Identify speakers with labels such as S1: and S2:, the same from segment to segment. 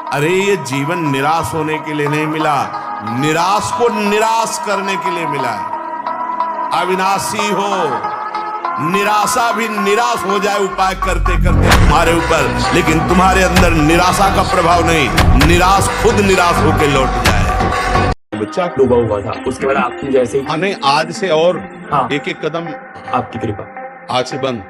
S1: अरे ये जीवन निराश होने के लिए नहीं मिला, निराश को निराश करने के लिए मिला है। अविनाशी हो, निराशा भी निराश हो जाए उपाय करते करते तुम्हारे ऊपर, लेकिन तुम्हारे अंदर निराशा का प्रभाव नहीं, निराश खुद निराश होकर लौट जाए।
S2: बच्चा डूबा हुआ था, उसके बाद आपने जैसे
S1: नहीं, आज से और एक एक कदम
S2: आपकी कृपा,
S1: आज से बंद,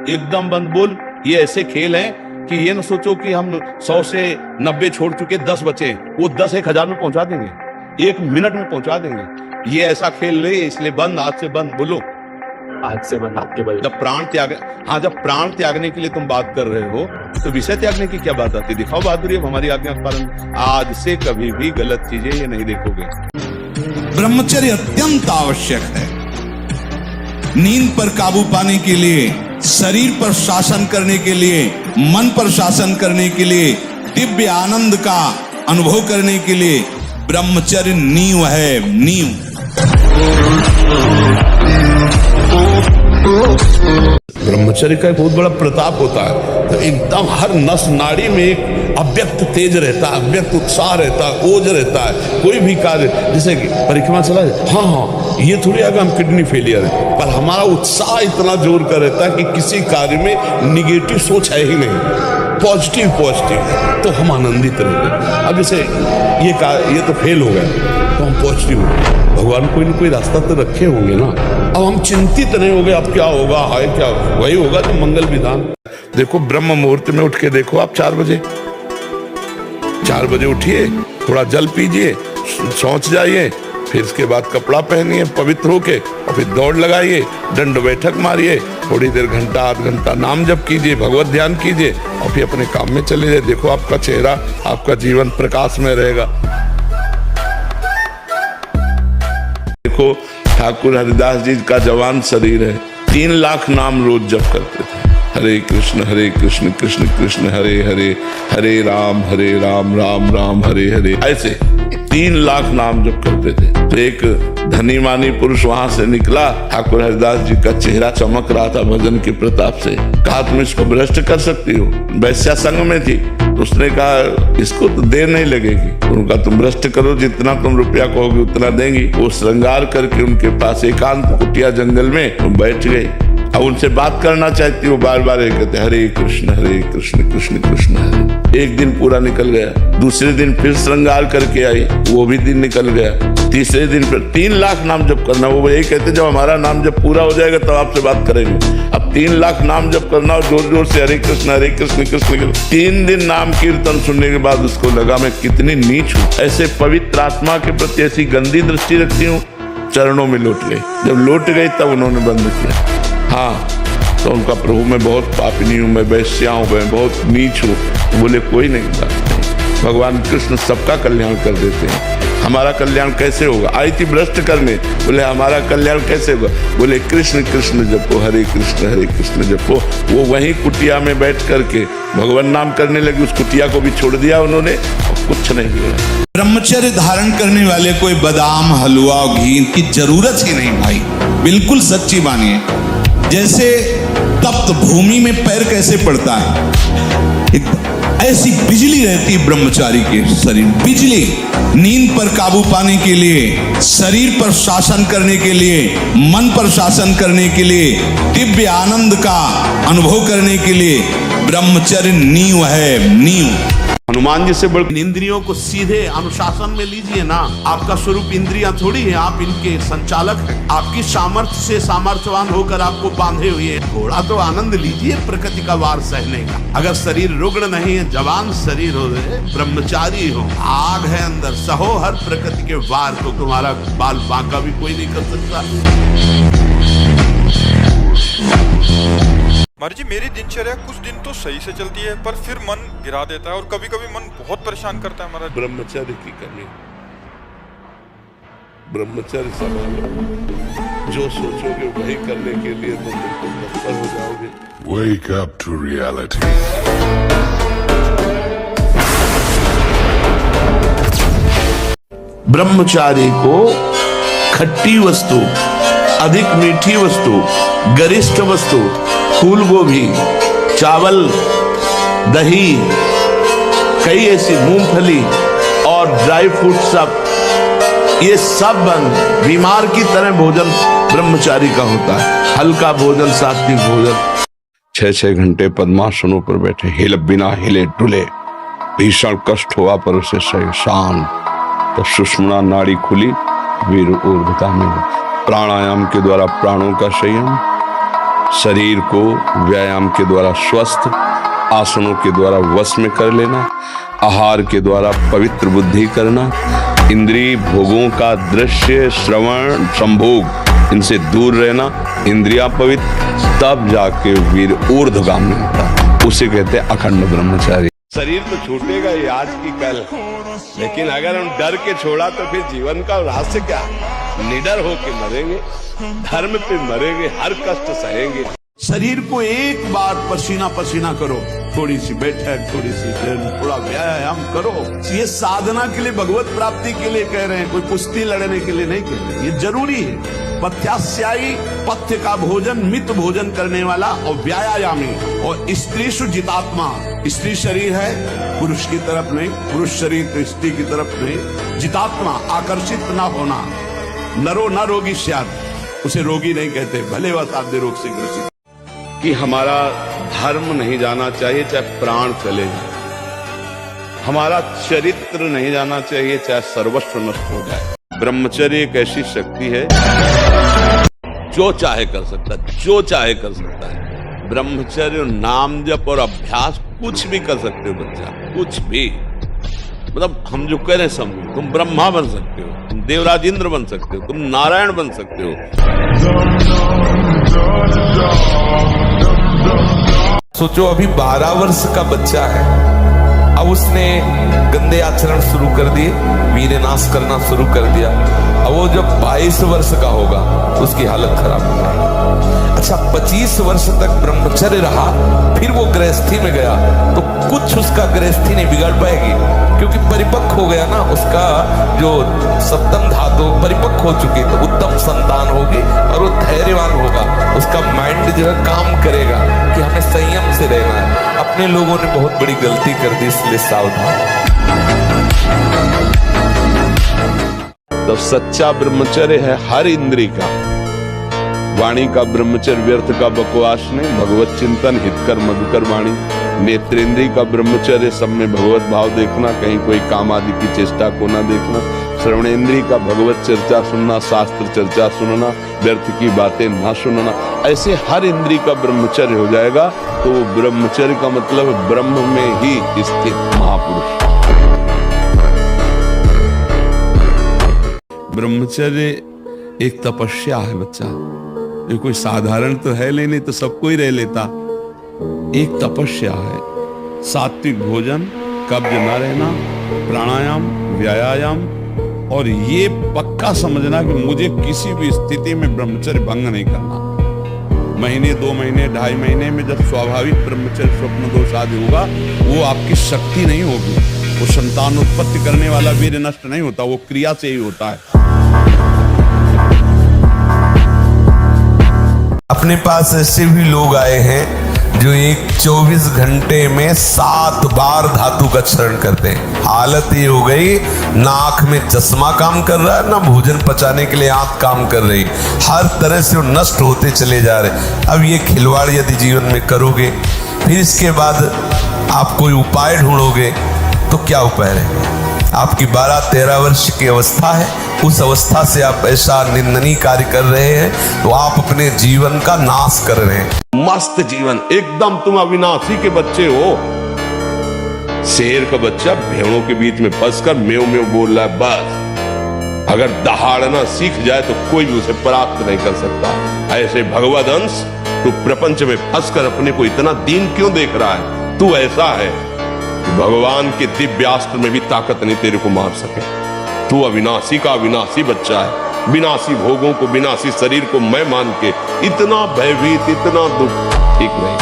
S1: एकदम बंद। बोल, ये ऐसे खेल हैं कि ये न सोचो कि हम 100 से 90 छोड़ चुके, 10 बचे, वो 10 1000 में पहुंचा देंगे, 1 मिनट में पहुंचा देंगे। ये ऐसा खेल नहीं, इसलिए बंद, आज से बंद। बोलो,
S2: आज से बंद आपके बल।
S1: जब प्राण त्याग, हाँ, जब प्राण त्यागने के लिए तुम बात कर रहे हो तो विषय त्यागने की क्या बात आती? दिखाओ बहादुरी, अब हमारी आज्ञा का पालन। आज से कभी भी गलत चीजें ये नहीं देखोगे।
S3: ब्रह्मचर्य अत्यंत आवश्यक है। नींद पर काबू पाने के लिए, शरीर पर शासन करने के लिए, मन पर शासन करने के लिए, दिव्य आनंद का अनुभव करने के लिए ब्रह्मचर्य नींव है, नींव।
S1: ब्रह्मचर्य का एक बहुत बड़ा प्रताप होता है, तो एकदम हर नस नाड़ी में एक अव्यक्त तेज रहता है, अव्यक्त उत्साह रहता है, ओज रहता है। कोई भी कार्य, जैसे कि परिक्रमा चला जाए, हाँ, ये थोड़ी आगे हम किडनी फेलियर है, पर हमारा उत्साह इतना जोर का रहता है कि किसी कार्य में निगेटिव सोच है ही नहीं, पॉजिटिव तो हम आनंदित रहते। अब जैसे ये तो फेल हो गया तो हम पॉजिटिव हो गए, भगवान कोई ना कोई रास्ता तो रखे होंगे ना। अब हम चिंतित नहीं हो गए अब क्या होगा, हाय क्या वही होगा तो मंगल विधान। देखो, ब्रह्म मुहूर्त में उठ के देखो आप 4 बजे उठिए, थोड़ा जल पीजिए, सोच जाइए, फिर इसके बाद कपड़ा पहनिए पवित्र होके, और फिर दौड़ लगाइए, दंड बैठक मारिए, थोड़ी देर घंटा आध घंटा नाम जप कीजिए, भगवत ध्यान कीजिए, और फिर अपने काम में चले जाइए। देखो आपका चेहरा, आपका जीवन प्रकाश में रहेगा। देखो, ठाकुर हरिदास जी का जवान शरीर है, 3 लाख नाम रोज जप करते थे। हरे कृष्ण कृष्ण कृष्ण हरे हरे, हरे राम राम राम हरे हरे, ऐसे 3 लाख नाम जप करते थे। तो एक धनी मानी पुरुष वहां से निकला, ठाकुर हरिदास जी का चेहरा चमक रहा था भजन के प्रताप से। कहा, तुम इसको भ्रष्ट कर सकती हो? वैश्या संघ में थी, तो उसने कहा इसको तो देर नहीं लगेगी। उनका तुम भ्रष्ट करो, जितना तुम रुपया कहोगे उतना देंगी। वो श्रृंगार करके उनके पास एकांत कुटिया जंगल में बैठ गए। अब उनसे बात करना चाहती, वो बार बार कहते हरे कृष्ण कृष्ण कृष्ण हरे। एक दिन पूरा निकल गया, दूसरे दिन फिर श्रृंगार करके आई, वो भी दिन निकल गया, तीसरे दिन फिर 3 लाख नाम जप करना। वो यही कहते जब हमारा नाम जब पूरा हो जाएगा तब आपसे बात करेंगे। अब 3 लाख नाम जप करना और जोर जोर से हरे कृष्ण कृष्ण कृष्ण। 3 दिन नाम कीर्तन सुनने के बाद उसको लगा मैं कितनी नीच हूँ, ऐसे पवित्र आत्मा के प्रति ऐसी गंदी दृष्टि रखती हूँ। चरणों में लौट गई। जब लौट गई तब उन्होंने बंद किया। हाँ, तो उनका प्रभु मैं बहुत पापिनी हूँ, मैं वैश्या हूँ, मैं बहुत नीच हूँ। बोले कोई नहीं, भगवान कृष्ण सबका कल्याण कर देते हैं। हमारा कल्याण कैसे होगा? आई थी भ्रष्ट करने, बोले हमारा कल्याण कैसे होगा? बोले कृष्ण कृष्ण जपो, हरे कृष्ण जपो। वो वहीं कुटिया में बैठ करके भगवान नाम करने लगी। उस कुटिया को भी छोड़ दिया उन्होंने, और कुछ नहीं हुआ।
S3: ब्रह्मचर्य धारण करने वाले कोई बादाम हलवा और घी की जरूरत ही नहीं भाई, बिल्कुल सच्ची मानिए। जैसे तप्त भूमि में पैर कैसे पड़ता है, ऐसी बिजली रहती है ब्रह्मचारी के शरीर। बिजली, नींद पर काबू पाने के लिए, शरीर पर शासन करने के लिए, मन पर शासन करने के लिए, दिव्य आनंद का अनुभव करने के लिए ब्रह्मचर्य नींव है, नींव।
S1: हनुमान जी से बढ़ इंद्रियों को सीधे अनुशासन में लीजिए ना। आपका स्वरूप इंद्रियां थोड़ी है, आप इनके संचालक हैं। आपकी सामर्थ्य से सामर्थ्यवान होकर आपको बांधे हुए हैं। थोड़ा तो आनंद लीजिए प्रकृति का वार सहने का। अगर शरीर रुग्ण नहीं है, जवान शरीर हो, ब्रह्मचारी हो, आग है अंदर, सहो हर प्रकृति के वार, तो तुम्हारा बाल बांका भी कोई नहीं कर सकता।
S4: महाराज जी, मेरी दिनचर्या कुछ दिन तो सही से चलती है, पर फिर मन गिरा देता है और कभी कभी मन बहुत परेशान करता है महाराज।
S1: ब्रह्मचर्य की कमी, ब्रह्मचर्य संभालो। जो सोचोगे वही करने के लिए तुम बिल्कुल तत्पर हो जाओगे।
S5: Wake up to reality.
S1: ब्रह्मचारी को खट्टी वस्तु, अधिक मीठी वस्तु, गरिष्ठ वस्तु, फूल गोभी, चावल, दही, कई ऐसी मूंगफली और ड्राई फ्रूट सब, ये सब बंद। बीमार की तरह भोजन ब्रह्मचारी का होता है, हल्का भोजन, सात्विक भोजन। 6-6 घंटे पद्मासनों पर बैठे, हिल बिना हिले डुले, भीषण कष्ट हुआ पर उसे सही शांत। तो सुषुम्ना नाड़ी खुली, वीर ऊर्ध्वता में प्राणायाम के द्वारा प्राणों का संयम, शरीर को व्यायाम के द्वारा स्वस्थ, आसनों के द्वारा वश में कर लेना, आहार के द्वारा पवित्र बुद्धि करना, इंद्रिय भोगों का दृश्य श्रवण संभोग इनसे दूर रहना, इंद्रिया पवित्र, तब जाके वीर ऊर्ध्वगामी होता। उसे कहते हैं अखंड ब्रह्मचारी। शरीर तो छूटेगा ही आज की कल, लेकिन अगर हम डर के छोड़ा तो फिर जीवन का रहस्य क्या? निडर होके मरेंगे, धर्म पे मरेंगे, हर कष्ट सहेंगे। शरीर को एक बार पसीना पसीना करो, थोड़ी सी बैठक, थोड़ी सी थोड़ा व्यायाम करो। ये साधना के लिए, भगवत प्राप्ति के लिए कह रहे हैं, कोई कुश्ती लड़ने के लिए नहीं कह रहे। ये जरूरी है। पथ्यास्यायी, पथ्य का भोजन, मित भोजन करने वाला, और व्यायामी, और स्त्रीषु जितात्मा। स्त्री शरीर है, पुरुष की तरफ नहीं, पुरुष शरीर तो स्त्री की तरफ नहीं। जितात्मा, आकर्षित ना होना। नरो न रोगी स्यात्, उसे रोगी नहीं कहते, भले वह साध्य रोग से ग्रसित। कि हमारा धर्म नहीं जाना चाहिए चाहे प्राण चले जाए, हमारा चरित्र नहीं जाना चाहिए चाहे सर्वस्व नष्ट हो जाए। ब्रह्मचर्य एक ऐसी शक्ति है, जो चाहे कर सकता है, जो चाहे कर सकता है। ब्रह्मचर्य, नाम जप और अभ्यास, कुछ भी कर सकते हो बच्चा, कुछ भी। मतलब हम जो कह रहे हैं समझो, तुम ब्रह्मा बन सकते हो, तुम देवराज इंद्र बन सकते हो, तुम नारायण बन सकते हो।
S6: सोचो अभी 12 वर्ष का बच्चा है, अब उसने गंदे आचरण शुरू कर दिए, वीरनाश करना शुरू कर दिया। अब वो जब 22 वर्ष का होगा उसकी हालत खराब हो जाएगी। अच्छा, 25 वर्ष तक ब्रह्मचर्य रहा, फिर वो गृहस्थी में गया तो कुछ उसका गृहस्थी नहीं बिगाड़ पाएगी, क्योंकि परिपक्व हो गया ना, उसका जो सप्तम धातु परिपक्व हो चुकी, तो उत्तम संतान होगी और वो धैर्यवान होगा। उसका माइंड जो है काम करेगा कि हमें संयम से रहना है। अपने लोगों ने बहुत बड़ी गलती कर दी, इसलिए सावधान।
S1: तो सच्चा ब्रह्मचर्य है हर इंद्री का। वाणी का ब्रह्मचर्य व्यर्थ का बकवास नहीं, भगवत चिंतन, हितकर मधुकर वाणी। नेत्रेंद्री का ब्रह्मचर्य, सब में भगवत भाव देखना, कहीं कोई काम आदि की चेष्टा को ना देखना। श्रवणेंद्री का भगवत चर्चा सुनना, शास्त्र चर्चा सुनना, व्यर्थ की बातें ना सुनना। ऐसे हर इंद्री का ब्रह्मचर्य हो जाएगा तो ब्रह्मचर्य का मतलब ब्रह्म में ही स्थित महापुरुष। ब्रह्मचर्य एक तपस्या है बच्चा, ये कोई साधारण तो है नहीं तो सबको ही रह लेता। एक तपस्या है। सात्विक भोजन, कब्ज न रहना, प्राणायाम, व्यायाम, और ये पक्का समझना कि मुझे किसी भी स्थिति में ब्रह्मचर्य भंग नहीं करना। महीने, 2 महीने, 2.5 महीने में जब स्वाभाविक ब्रह्मचर्य स्वप्न दोष आदि होगा, वो आपकी शक्ति नहीं होगी। वो संतान उत्पत्ति करने वाला वीर्य नष्ट नहीं होता, वो क्रिया से ही होता है।
S6: अपने पास ऐसे भी लोग आए हैं जो एक 24 घंटे में 7 बार धातु का चरण करते हैं। हालत ये हो गई, ना आंख में चश्मा काम कर रहा है, ना भोजन पचाने के लिए आंख काम कर रही, हर तरह से वो नष्ट होते चले जा रहे। अब ये खिलवाड़ यदि जीवन में करोगे, फिर इसके बाद आप कोई उपाय ढूंढोगे तो क्या उपाय रहेगा? आपकी 12-13 वर्ष की अवस्था है, उस अवस्था से आप ऐसा निंदनीय कार्य कर रहे हैं तो आप अपने जीवन का नाश कर रहे हैं।
S1: मस्त जीवन, एकदम तुम अविनाशी के बच्चे हो। शेर का बच्चा भेड़ों के बीच में फंसकर म्यों म्यों बोल रहा है, बस। अगर दहाड़ना सीख जाए तो कोई भी उसे परास्त नहीं कर सकता। ऐसे भगवद अंश, तू प्रपंच में फंसकर अपने को इतना दीन क्यों देख रहा है? तू ऐसा है, भगवान के दिव्यास्त्र में भी ताकत नहीं तेरे को मार सके। तू अविनाशी का अविनाशी बच्चा है। विनाशी भोगों को, विनाशी शरीर को मैं मान के इतना भयभीत, इतना दुख ठीक नहीं।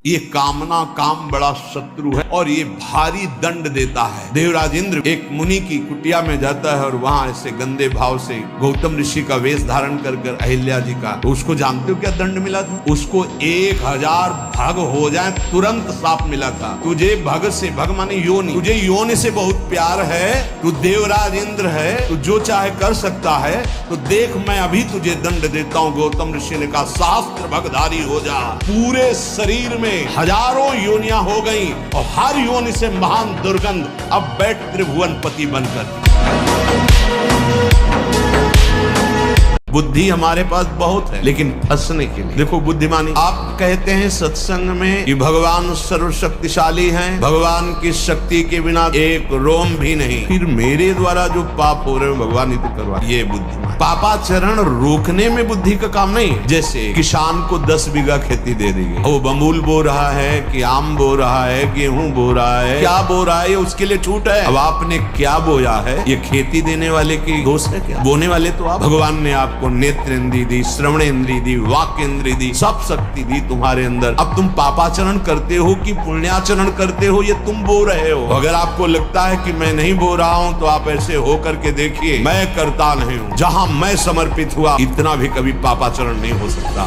S3: ये कामना काम बड़ा शत्रु है और ये भारी दंड देता है। देवराज इंद्र एक मुनि की कुटिया में जाता है और वहां ऐसे गंदे भाव से गौतम ऋषि का वेश धारण कर अहिल्या जी का, तो उसको जानते हो क्या दंड मिला था? उसको 1000 भग हो जाए तुरंत साफ मिला था। तुझे भग से, भग माने योनि, तुझे योनि से बहुत प्यार है, तू देवराज इंद्र है, तू जो चाहे कर सकता है, तो देख मैं अभी तुझे दंड देता हूँ। गौतम ऋषि ने कहा शास्त्र भगधारी हो जा। पूरे शरीर में हजारों योनियां हो गई और हर योनि से महान दुर्गंध। अब बैठ त्रिभुवनपति बनकर। बुद्धि हमारे पास बहुत है, लेकिन फंसने के लिए देखो बुद्धिमानी। आप कहते हैं सत्संग में कि भगवान सर्वशक्तिशाली हैं, भगवान की शक्ति के बिना एक रोम भी नहीं, फिर मेरे द्वारा जो पाप हो रहे हैं भगवान ही तो करवा। ये बुद्धिमान। पापाचरण रोकने में बुद्धि का काम नहीं। जैसे किसान को 10 बीघा खेती दे दी है, वो बमूल बो रहा है कि आम बो रहा है, गेहूं बो रहा है, क्या बो रहा है, उसके लिए छूट है। अब आपने क्या बोया है, ये खेती देने वाले की दोष है क्या? बोने वाले तो आप। भगवान ने आपको नेत्र इंद्री दी, श्रवण इंद्री दी, वाक्य इंद्री दी, सब शक्ति दी तुम्हारे अंदर। अब तुम पापाचरण करते हो कि पुण्याचरण करते हो, ये तुम बो रहे हो। अगर आपको लगता है कि मैं नहीं बो रहा हूं, तो आप ऐसे हो करके देखिए, मैं करता नहीं हूं। जहां मैं समर्पित हुआ, इतना भी कभी पापाचरण नहीं हो सकता।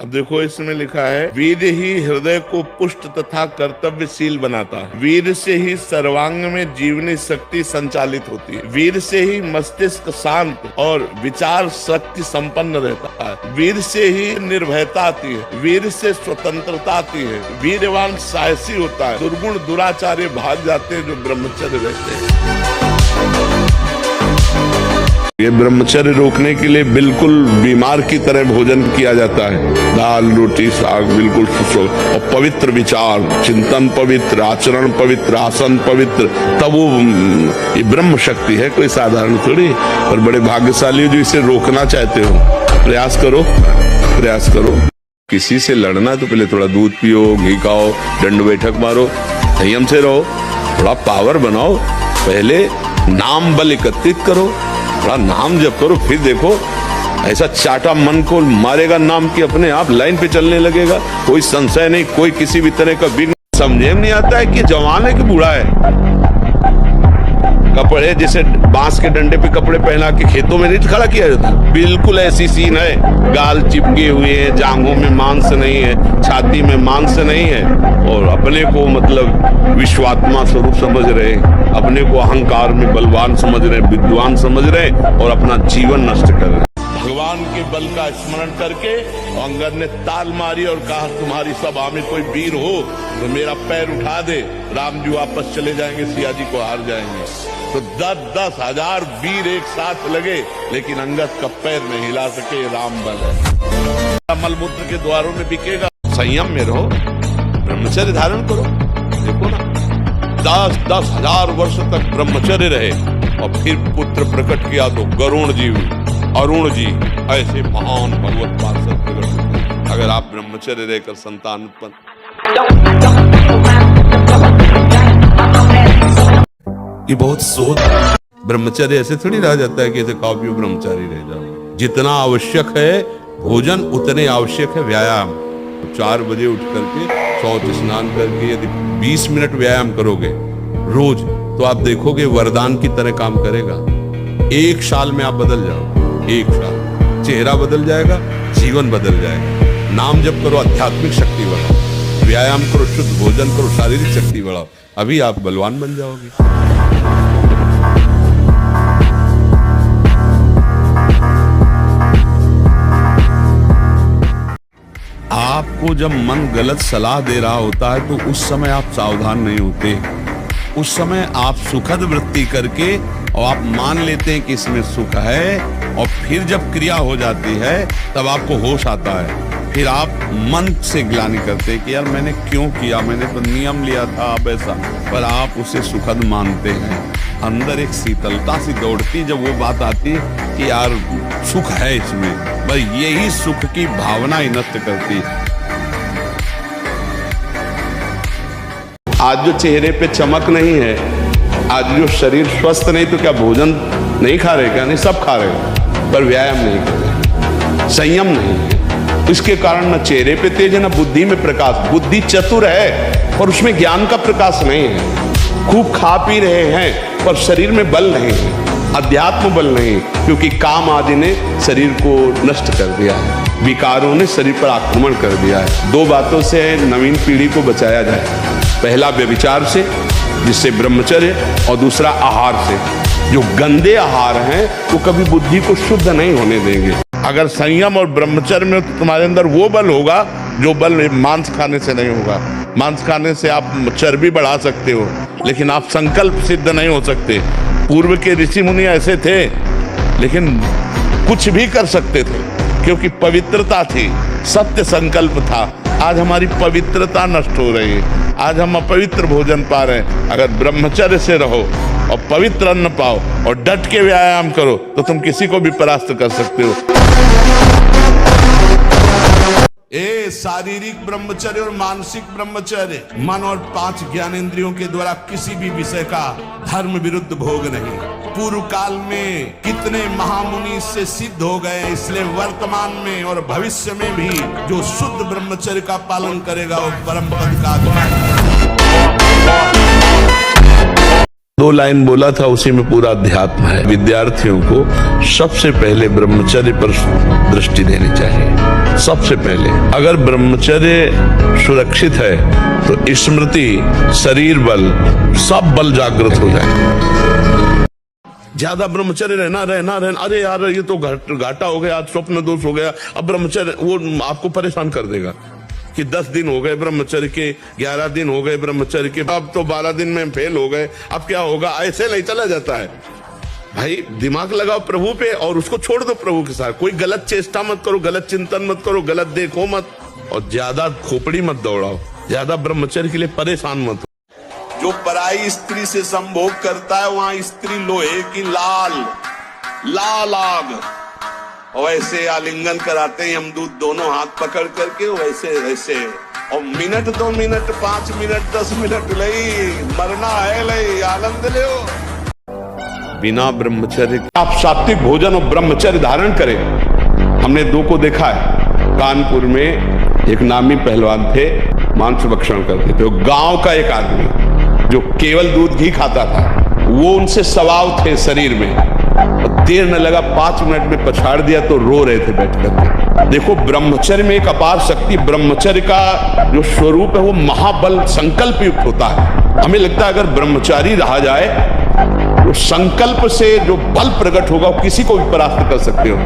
S1: अब देखो इसमें लिखा है, वीर ही हृदय को पुष्ट तथा कर्तव्यशील बनाता है। वीर से ही सर्वांग में जीवनी शक्ति संचालित होती है। वीर से ही मस्तिष्क शांत और विचार शक्ति संपन्न रहता है। वीर से ही निर्भयता आती है, वीर से स्वतंत्रता आती है। वीरवान साहसी होता है। दुर्गुण दुराचार्य भाग जाते हैं जो ब्रह्मचर्य रहते हैं। ये ब्रह्मचर्य रोकने के लिए बिल्कुल बीमार की तरह भोजन किया जाता है। दाल रोटी साग बिल्कुल और पवित्र विचार, चिंतन पवित्र, आचरण पवित्र, आसन पवित्र, तब वो ये ब्रह्म शक्ति है, कोई साधारण थोड़ी। और बड़े भाग्यशाली हो जो इसे रोकना चाहते हो। प्रयास करो, प्रयास करो। किसी से लड़ना तो पहले थोड़ा दूध पियो, घी खाओ, दंड बैठक मारो, संयम से रहो, थोड़ा पावर बनाओ। पहले नाम बल एकत्रित करो, थोड़ा नाम जप करो, फिर देखो ऐसा चाटा मन को मारेगा नाम की अपने आप लाइन पे चलने लगेगा। कोई संशय नहीं, कोई किसी भी तरह का विघ्न। समझे नहीं आता है कि जवान है कि बूढ़ा है। कपड़े जैसे बांस के डंडे पे कपड़े पहना के खेतों में नहीं खड़ा किया जाता, बिल्कुल ऐसी सीन है। गाल चिपके हुए हैं, जांघों में मांस नहीं है, छाती में मांस नहीं है, और अपने को मतलब विश्वात्मा स्वरूप समझ रहे, अपने को अहंकार में बलवान समझ रहे, विद्वान समझ रहे, और अपना जीवन नष्ट कर रहे। भगवान के बल का स्मरण करके अंगद ने ताल मारी और कहा, तुम्हारी सभा में कोई वीर हो तो मेरा पैर उठा दे। राम जी वापस चले जाएंगे, सिया जी को हार जाएंगे। तो 10-10 हजार वीर एक साथ लगे, लेकिन अंगद का पैर नहीं हिला सके। राम बल है। मलमूत्र के द्वारों में बिकेगा। संयम में रहो, ब्रह्मचर्य धारण करो। देखो ना, 10-10 हजार वर्ष तक ब्रह्मचर्य रहे और फिर पुत्र प्रकट किया तो गरुण जी, अरुण जी, ऐसे महान भगवत पार्षद प्रकट। अगर आप ब्रह्मचर्य रहकर संतान उत्पन्न। ये बहुत सोच। ब्रह्मचर्य ऐसे थोड़ी रह जाता है कि ऐसे खाओ पियो ब्रह्मचारी रह जाओ। जितना आवश्यक है भोजन, उतने आवश्यक है व्यायाम। 4 बजे उठ करके शौच स्नान करके यदि 20 मिनट व्यायाम करोगे रोज, तो आप देखोगे वरदान की तरह काम करेगा। 1 साल में आप बदल जाओगे। 1 साल चेहरा बदल जाएगा, जीवन बदल जाएगा। नाम जप करो, आध्यात्मिक शक्ति बढ़ाओ, व्यायाम करो, शुद्ध भोजन करो, शारीरिक शक्ति बढ़ाओ, अभी आप बलवान बन जाओगे। आपको जब मन गलत सलाह दे रहा होता है तो उस समय आप सावधान नहीं होते। उस समय आप सुखद वृत्ति करके और आप मान लेते हैं कि इसमें सुख है, और फिर जब क्रिया हो जाती है तब आपको होश आता है। फिर आप मन से ग्लानि करते हैं कि यार मैंने क्यों किया, मैंने तो नियम लिया था अब ऐसा, पर आप उसे सुखद मानते हैं। अंदर एक शीतलता सी दौड़ती जब वो बात आती है कि यार सुख है इसमें, बस यही सुख की भावना ही नष्ट करती है। आज जो चेहरे पे चमक नहीं है, आज जो शरीर स्वस्थ नहीं, तो क्या भोजन नहीं खा रहे क्या? नहीं, सब खा रहे, पर व्यायाम नहीं कर रहे, संयम नहीं है। इसके कारण न चेहरे पे तेज है, न बुद्धि में प्रकाश। बुद्धि चतुर है और उसमें ज्ञान का प्रकाश नहीं है। खूब खा पी रहे हैं पर शरीर में बल नहीं है, अध्यात्म बल नहीं, क्योंकि काम आदि ने शरीर को नष्ट कर दिया है, विकारों ने शरीर पर आक्रमण कर दिया है। दो बातों से नवीन पीढ़ी को बचाया जाए, पहला व्यभिचार से जिससे ब्रह्मचर्य, और दूसरा आहार से। जो गंदे आहार हैं वो कभी बुद्धि को शुद्ध नहीं होने देंगे। अगर संयम और ब्रह्मचर्य में तो तुम्हारे अंदर वो बल होगा जो बल मांस खाने से नहीं होगा। मांस खाने से आप चर्बी बढ़ा सकते हो, लेकिन आप संकल्प सिद्ध नहीं हो सकते। पूर्व के ऋषि मुनि ऐसे थे, लेकिन कुछ भी कर सकते थे क्योंकि पवित्रता थी, सत्य संकल्प था। आज हमारी पवित्रता नष्ट हो रही है, आज हम अपवित्र भोजन पा रहे हैं। अगर ब्रह्मचर्य से रहो और पवित्र अन्न पाओ और डट के व्यायाम करो तो तुम किसी को भी परास्त कर सकते हो। शारीरिक ब्रह्मचर्य और मानसिक ब्रह्मचर्य, मन और 5 ज्ञानेंद्रियों के द्वारा किसी भी विषय का धर्म विरुद्ध भोग नहीं। पूर्व काल में कितने महामुनि इससे सिद्ध हो गए, इसलिए वर्तमान में और भविष्य में भी जो शुद्ध ब्रह्मचर्य का पालन करेगा वो परम पद का आत्मा। 2 लाइन बोला था, उसी में पूरा अध्यात्म है। विद्यार्थियों को सबसे पहले ब्रह्मचर्य पर दृष्टि देनी चाहिए। सबसे पहले अगर ब्रह्मचर्य सुरक्षित है तो स्मृति, शरीर बल, सब बल जागृत हो जाए। ज्यादा ब्रह्मचर्य रहना, अरे यार ये तो घाटा हो गया, आज स्वप्न दोष हो गया, अब ब्रह्मचर्य वो आपको परेशान कर देगा कि 10 दिन हो गए ब्रह्मचर्य के, 11 दिन हो गए ब्रह्मचर्य के, अब तो 12 दिन में फेल हो गए, अब क्या होगा। ऐसे नहीं चला जाता है भाई। दिमाग लगाओ प्रभु पे और उसको छोड़ दो प्रभु के साथ। कोई गलत चेष्टा मत करो, गलत चिंतन मत करो, गलत देखो मत, और ज्यादा खोपड़ी मत दौड़ाओ, ज्यादा ब्रह्मचर्य के लिए परेशान मत हो।
S3: जो पराई स्त्री से संभोग करता है वहां स्त्री लोहे की लाल आग, वैसे आलिंगन कराते हैं यमदूत दोनों हाथ पकड़ करके, वैसे और मिनट 2 मिनट 5 मिनट 10 मिनट लई मरना है, लई आनंद ले।
S1: बिना ब्रह्मचर्य आप सात्विक भोजन और ब्रह्मचर्य धारण करें। हमने 2 को देखा है। कानपुर में एक नामी पहलवान थे, मांस भक्षण करते थे। गांव का एक आदमी जो केवल दूध घी खाता था, वो उनसे सवाल थे शरीर में, और देर न लगा 5 मिनट में पछाड़ दिया तो रो रहे थे बैठ कर। देखो ब्रह्मचर्य में एक अपार शक्ति, ब्रह्मचर्य का जो स्वरूप है वो महाबल संकल्प युक्त होता है। हमें लगता है अगर ब्रह्मचारी रहा जाए तो संकल्प से जो बल प्रकट होगा वो किसी को भी परास्त कर सकते हो।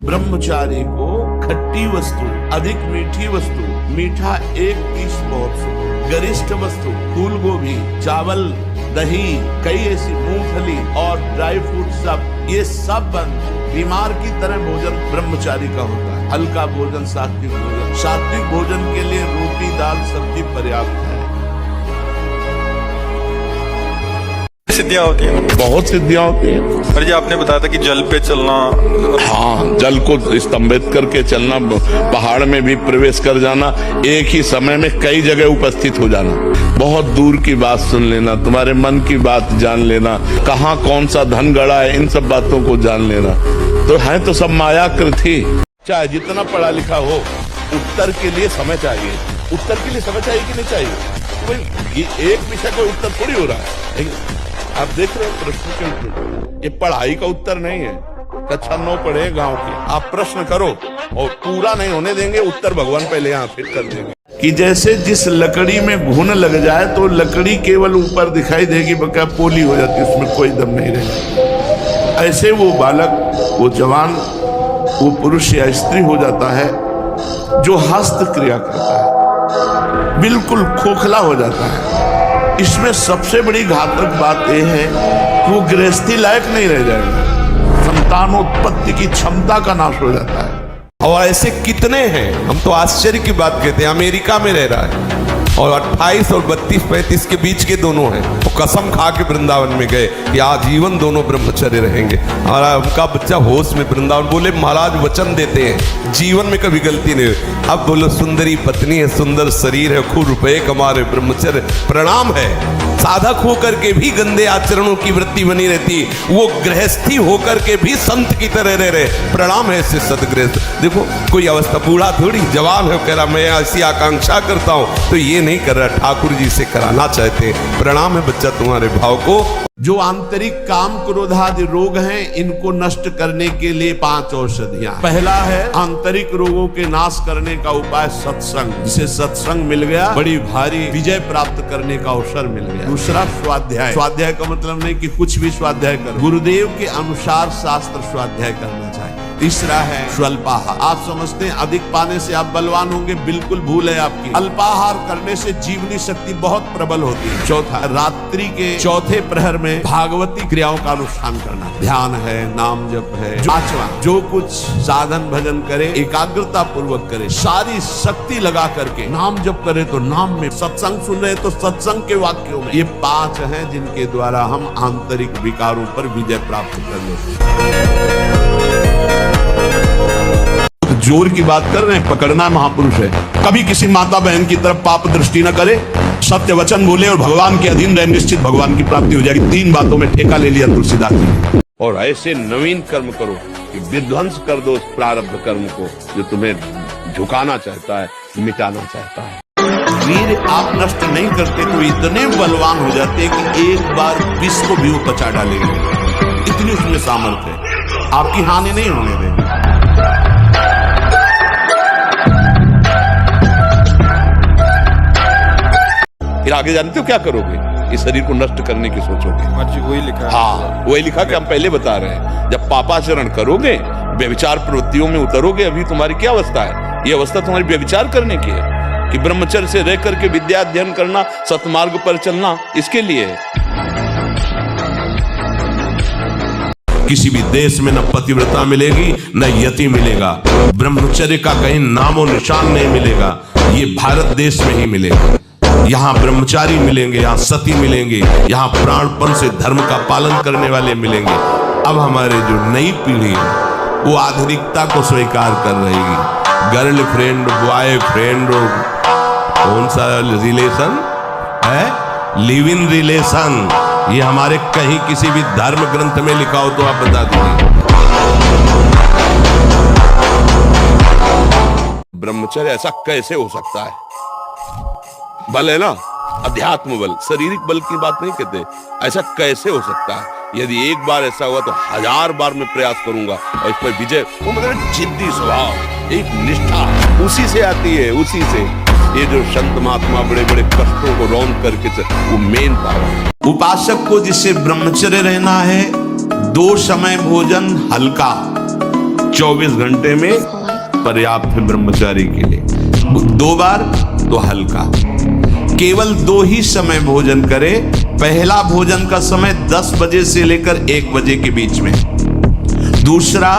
S3: ब्रह्मचारी को खट्टी वस्तु, अधिक मीठी वस्तु, मीठा 1 पीस बहुत, गरिष्ठ वस्तु, फूल गोभी, चावल, दही, कई ऐसी मूंगफली और ड्राई फ्रूट, सब ये सब बंद। बीमार की तरह भोजन ब्रह्मचारी का होता है। हल्का भोजन, सात्विक भोजन। सात्विक भोजन के लिए रोटी, दाल, सब्जी पर्याप्त है।
S4: सिद्धियां होती हैं,
S1: बहुत सिद्धियां होती हैं।
S4: पर जी आपने बताया था कि जल पे चलना,
S1: हाँ, जल को स्तंभित करके चलना, पहाड़ में भी प्रवेश कर जाना, एक ही समय में कई जगह उपस्थित हो जाना, बहुत दूर की बात सुन लेना, तुम्हारे मन की बात जान लेना, कहाँ कौन सा धन गड़ा है, इन सब बातों को जान लेना। तो है तो सब मायाकृत ही। चाहे जितना पढ़ा लिखा हो, उत्तर के लिए समय चाहिए। उत्तर के लिए समय चाहिए कि नहीं चाहिए? कोई ये एक विषय कोई उत्तर थोड़ी हो रहा है। आप देख रहे हो प्रश्न के उत्तर, ये पढ़ाई का उत्तर नहीं है। कक्षा 9 पढ़े गांव की, आप प्रश्न करो और पूरा नहीं होने देंगे, उत्तर भगवान पहले यहाँ फिर कर देंगे।
S3: कि जैसे जिस लकड़ी में घुन लग जाए तो लकड़ी केवल ऊपर दिखाई देगी, बका पोली हो जाती, उसमें कोई दम नहीं रहेगा। ऐसे वो बालक, वो जवान, वो पुरुष या स्त्री हो जाता है जो हस्त क्रिया करता है, बिल्कुल खोखला हो जाता है। इसमें सबसे बड़ी घातक बात यह है कि वो गृहस्थी लायक नहीं रह जाएगा, संतानोत्पत्ति की क्षमता का नाश हो जाता है।
S6: और ऐसे कितने हैं, हम तो आश्चर्य की बात कहते हैं। अमेरिका में रह रहा है और 28 और 32-35 के बीच के दोनों हैं, वो कसम खा के वृंदावन में गए कि आजीवन दोनों ब्रह्मचर्य रहेंगे। और उनका बच्चा होश में वृंदावन, बोले महाराज वचन देते हैं जीवन में कभी गलती नहीं हुई। अब बोलो सुंदरी पत्नी है, सुंदर शरीर है, खूब रुपए कमा रहे, ब्रह्मचर्य प्रणाम है। साधक होकर के भी गंदे आचरणों की वृत्ति बनी रहती, वो गृहस्थी होकर के भी संत की तरह रह रहे। प्रणाम है ऐसे सदगृहस्थ। देखो कोई अवस्था, बूढ़ा थोड़ी जवान है, कह रहा मैं ऐसी आकांक्षा करता हूं, तो ये नहीं कर रहा, ठाकुर जी से कराना चाहते। प्रणाम है बच्चा तुम्हारे भाव को।
S3: जो आंतरिक काम क्रोधादि रोग हैं, इनको नष्ट करने के लिए 5 औषधियां। पहला है आंतरिक रोगों के नाश करने का उपाय सत्संग। जिसे सत्संग मिल गया, बड़ी भारी विजय प्राप्त करने का अवसर मिल गया। दूसरा स्वाध्याय। स्वाध्याय का मतलब नहीं कि कुछ भी स्वाध्याय करो, गुरुदेव के अनुसार शास्त्र स्वाध्याय करना चाहिए। तीसरा है स्वल्पाहार। आप समझते हैं अधिक पाने से आप बलवान होंगे, बिल्कुल भूल है आपकी। अल्पाहार करने से जीवनी शक्ति बहुत प्रबल होती है। चौथा, रात्रि के चौथे प्रहर में भागवती क्रियाओं का अनुष्ठान करना, ध्यान है, नाम जप है। पांचवा, जो कुछ साधन भजन करे एकाग्रता पूर्वक करे, सारी शक्ति लगा करके नाम जप करे, तो नाम में, सत्संग सुन रहे तो सत्संग के वाक्यों में। ये 5 हैं जिनके द्वारा हम आंतरिक विकारों पर विजय प्राप्त कर लेते हैं। जोर की बात कर रहे हैं, पकड़ना महापुरुष है। कभी किसी माता बहन की तरफ पाप दृष्टि न करे, सत्य वचन बोले और भगवान के अधीन रहे, निश्चित भगवान की प्राप्ति हो जाएगी। 3 बातों में ठेका ले लिया तुलसीदास जी।
S1: और ऐसे नवीन कर्म करो कि विध्वंस कर दो उस प्रारब्ध कर्म को जो तुम्हें झुकाना चाहता है, मिटाना चाहता है।
S3: वीर आप नष्ट नहीं करते तो इतने बलवान हो जाते कि एक बार विष को भी वो पचा डालेंगे, इतनी उसमें सामर्थ्य है, आपकी हानि नहीं होने देंगे।
S1: फिर आगे जानते हो क्या करोगे? इस शरीर को नष्ट करने की सोचोगे।
S4: जी वही लिखा है।
S1: हाँ, वही लिखा कि हम पहले बता रहे हैं। जब पापाचरण करोगे, व्यभिचार प्रवृत्तियों में उतरोगे, अभी तुम्हारी क्या अवस्था है? ये अवस्था तुम्हारी व्यभिचार करने की है कि ब्रह्मचर्य से रह करके विद्या अध्ययन करना, सतमार्ग पर चलना, इसके लिए है।
S3: किसी भी देश में न पतिव्रता मिलेगी न यति मिलेगा, ब्रह्मचर्य का कहीं नामो निशान नहीं मिलेगा। ये भारत देश में ही मिलेगा। यहाँ ब्रह्मचारी मिलेंगे, यहाँ सती मिलेंगे, यहाँ प्राणपण से धर्म का पालन करने वाले मिलेंगे। अब हमारे जो नई पीढ़ी है वो आधुनिकता को स्वीकार कर रही। गर्लफ्रेंड, बॉयफ्रेंड, कौन सा रिलेशन है, लिव इन रिलेशन, ये हमारे कहीं किसी भी धर्म ग्रंथ में लिखा हो तो आप बता दीजिए।
S1: ब्रह्मचर्य ऐसा कैसे हो सकता है? बल है ना, अध्यात्म बल, शारीरिक बल की बात नहीं कहते। ऐसा कैसे हो सकता है? यदि एक बार ऐसा हुआ तो 1000 बार मैं प्रयास करूंगा और इस पर विजय। वो मतलब जिद्दी स्वभाव, एक निष्ठा उसी से आती है, उसी से। ये जो संत महात्मा बड़े बड़े कष्टों को रौंद करके वो मेन पावर।
S3: उपासक को जिससे ब्रह्मचर्य रहना है, 2 समय भोजन हल्का 24 घंटे में पर्याप्त है ब्रह्मचारी के लिए। 2 बार तो हल्का, केवल 2 ही समय भोजन करे। पहला भोजन का समय 10 बजे से लेकर 1 बजे के बीच में, दूसरा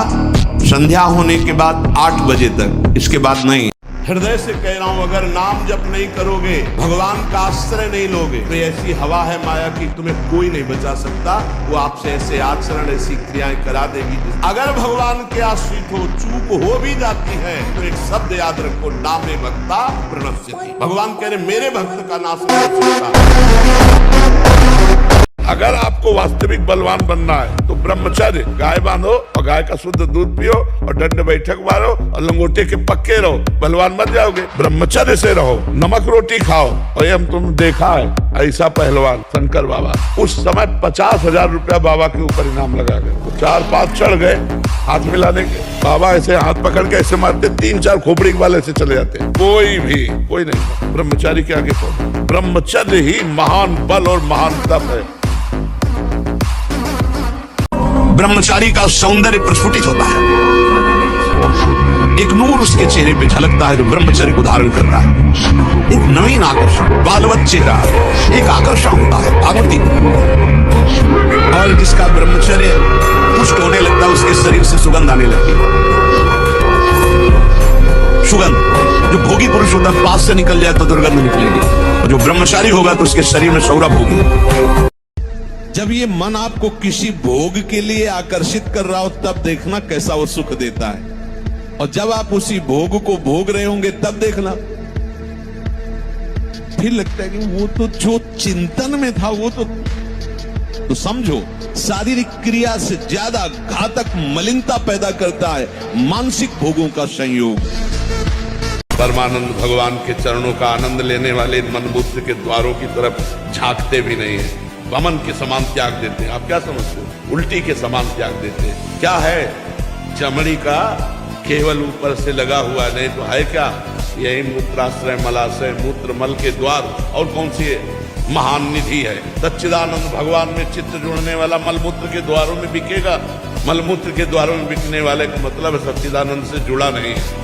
S3: संध्या होने के बाद 8 बजे तक, इसके बाद नहीं। हृदय से कह रहा हूं, अगर नाम जप नहीं करोगे, भगवान का आश्रय नहीं लोगे, तो ऐसी हवा है माया की तुम्हें कोई नहीं बचा सकता। वो आपसे ऐसे आचरण, ऐसी क्रियाएं करा देगी। अगर भगवान के आश्रित हो, चूक हो भी जाती है तो एक शब्द याद रखो, नामे भक्ता प्रणश्यति। भगवान कह रहे मेरे भक्त का नाश नहीं हो सकता।
S1: अगर आपको वास्तविक बलवान बनना है तो ब्रह्मचर्य, गाय बांधो और गाय का शुद्ध दूध पियो और दंड बैठक मारो और लंगोटे के पक्के रहो, बलवान मत जाओगे। ब्रह्मचर्य से रहो, नमक रोटी खाओ। और ये हम तुम देखा है ऐसा पहलवान शंकर बाबा, उस समय 50,000 रुपया बाबा के ऊपर इनाम लगा गए। तो 4-5 चढ़ गए हाथ मिलाने के, बाबा ऐसे हाथ पकड़ के ऐसे मारते, 3-4 खोपड़ी वाले से चले जाते। कोई नहीं, ब्रह्मचारी के आगे कौन? ब्रह्मचर्य ही महान बल और महान तप है।
S3: ब्रह्मचारी का सौंदर्य प्रस्फुटित होता है, एक नूर उसके चेहरे पे झलकता है जो ब्रह्मचर्य को धारण करता है। एक नवीन आकर्षण, बालवत चेहरा, एक आकर्षण होता है भागवती। और जिसका ब्रह्मचर्य पुष्ट होने लगता है, उसके शरीर से सुगंध आने लगती है। सुगंध, जो भोगी पुरुष होता है पास से निकल जाए तो दुर्गंध निकलेगी, और जो ब्रह्मचारी होगा तो उसके शरीर में सौरभ होगी। जब ये मन आपको किसी भोग के लिए आकर्षित कर रहा हो, तब देखना कैसा वो सुख देता है। और जब आप उसी भोग को भोग रहे होंगे, तब देखना फिर लगता है कि वो तो जो चिंतन में था वो तो समझो, शारीरिक क्रिया से ज्यादा घातक मलिनता पैदा करता है मानसिक भोगों का संयोग।
S1: परमानंद भगवान के चरणों का आनंद लेने वाले मनबुद्ध के द्वारों की तरफ झांकते भी नहीं है, वमन के समान त्याग देते हैं। आप क्या समझते हो? उल्टी के समान त्याग देते हैं। क्या है? चमड़ी का केवल ऊपर से लगा हुआ, नहीं तो है क्या? यही मूत्राश्रय मलाशय मूत्र मल के द्वार, और कौन सी महान निधि है? सच्चिदानंद भगवान में चित्त जुड़ने वाला मलमूत्र के द्वारों में बिकेगा। मलमूत्र के द्वारों में बिकने वाले का मतलब सच्चिदानंद से जुड़ा नहीं है।